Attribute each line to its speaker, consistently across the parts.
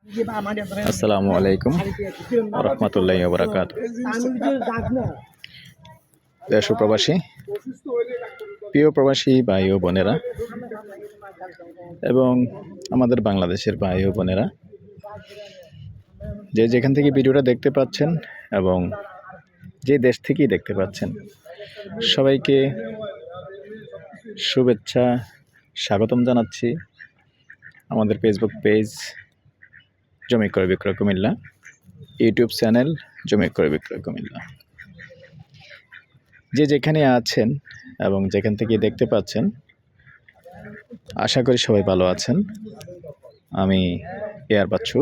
Speaker 1: আসসালামু আলাইকুম রহমতুল্লাহি ওয়া বারাকাতুহু। দেশ ও প্রবাসী, প্রিয় প্রবাসী ভাই ও বোনেরা এবং আমাদের বাংলাদেশের ভাই ও বোনেরা, যে যেখান থেকে ভিডিওটা দেখতে পাচ্ছেন এবং যে দেশ থেকেই দেখতে পাচ্ছেন, সবাইকে শুভেচ্ছা, স্বাগতম জানাচ্ছি আমাদের ফেসবুক পেজ জমি ক্রয় বিক্রয় কুমিল্লা, ইউটিউব চ্যানেল জমি ক্রয় বিক্রয় কুমিল্লা। যে যেখানে আছেন এবং যেখান থেকে দেখতে পাচ্ছেন, আশা করি সবাই ভালো আছেন। আমি এয়ার বাচ্চু।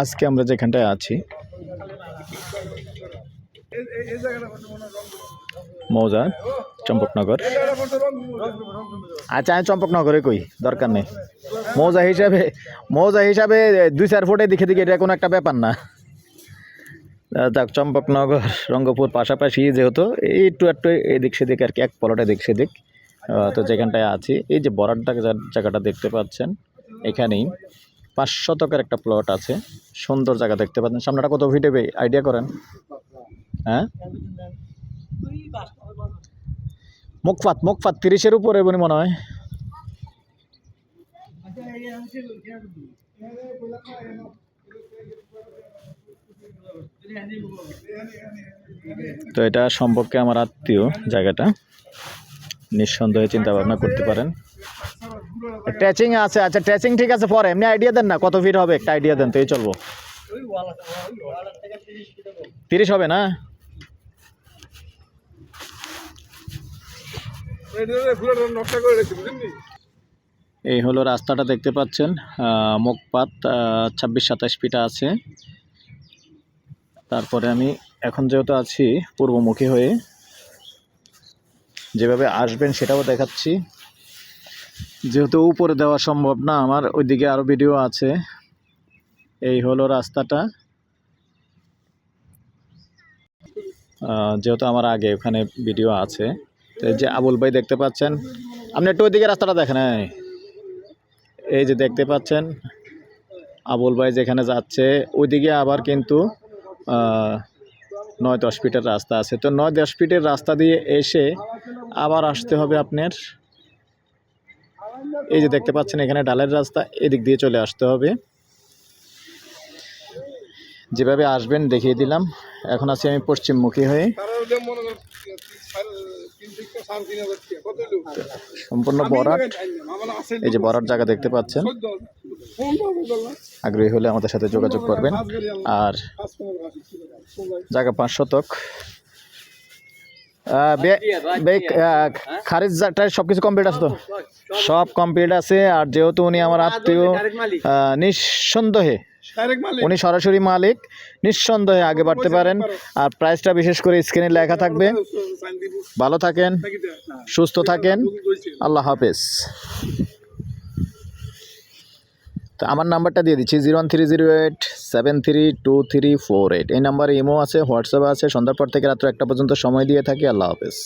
Speaker 1: আজকে আমরা যেখানটায় আছি মৌজা চম্পকনগর। আচ্ছা, আমি চম্পকনগরে কই, দরকার নেই। মৌজা হিসাবে 2-4 ফুটে দিকে এটা কোনো একটা ব্যাপার না। যাক, চম্পকনগর রঙ্গপুর পাশাপাশি, যেহেতু একটু এদিক সেদিক আর কি, এক পলটে এদিক সেদিক। তো যেখানটায় আছি, এই যে বরাডটা জায়গাটা দেখতে পাচ্ছেন, এখানেই 5 শতকের একটা প্লট আছে। সুন্দর জায়গা দেখতে পাচ্ছেন। সামনেটা কত ফিট হবে আইডিয়া করেন? হ্যাঁ, মুখপাত 30-এর উপরে বলি মনে হয়। তো এটা সম্পর্কে আমার আত্মীয়, জায়গাটা নিঃসন্দেহে চিন্তা ভাবনা করতে পারেন। ট্যাচিং আছে। আচ্ছা, ট্যাচিং ঠিক আছে, পরে এমনি আইডিয়া দেন না কত ফিট হবে, একটা আইডিয়া দেন তো এই চলবো। 30 হবে না? এই হলো রাস্তাটা দেখতে পাচ্ছেন। মুখপাত 26-27 ফিট আছে। তারপরে আমি এখন যেহেতু আছি পূর্বমুখী হয়ে, যেভাবে আসবেন সেটাও দেখাচ্ছি। যেহেতু উপরে দেওয়া সম্ভব না আমার, ওইদিকে আরও ভিডিও আছে। এই হলো রাস্তাটা। যেহেতু আমার আগে ওখানে ভিডিও আছে। তো এই যে আবুল ভাই দেখতে পাচ্ছেন, আপনি একটু ওইদিকে রাস্তাটা দেখেন। এই যে দেখতে পাচ্ছেন আবুল ভাই যেখানে যাচ্ছে, ওইদিকে আবার কিন্তু 9-10 ফিটের রাস্তা আছে। তো 9-10 ফিটের রাস্তা দিয়ে এসে আবার আসতে হবে আপনার। এই যে দেখতে পাচ্ছেন এখানে ডালের রাস্তা, এদিক দিয়ে চলে আসতে হবে। যেভাবে আসবেন দেখিয়ে দিলাম। এখন আছি আমি পশ্চিমমুখী হয়ে। সম্পূর্ণ বরাট। এই যে বরাট জায়গা দেখতে পাচ্ছেন। আগ্রহী হলে আমাদের সাথে যোগাযোগ করবেন। আর জায়গা 5 শতক। খারিজ সবকিছু কমপ্লিট আছে তো? সব কমপ্লিট আছে। আর যেহেতু উনি আমার আত্মীয়, নিঃসন্দেহে উনি সরাসরি মালিক, নিঃসন্দেহে আগে বাড়তে পারেন। আর প্রাইসটা বিশেষ করে স্ক্রিনে লেখা থাকবে। ভালো থাকেন, সুস্থ থাকেন, আল্লাহ হাফেজ। তো আমার নাম্বারটা দিয়ে দিচ্ছি 01308732348। এই নাম্বারে ইমো আছে, হোয়াটসঅ্যাপ আছে। সন্ধ্যার পর থেকে রাত্র 1টা পর্যন্ত সময় দিয়ে থাকি। আল্লাহ হাফেজ।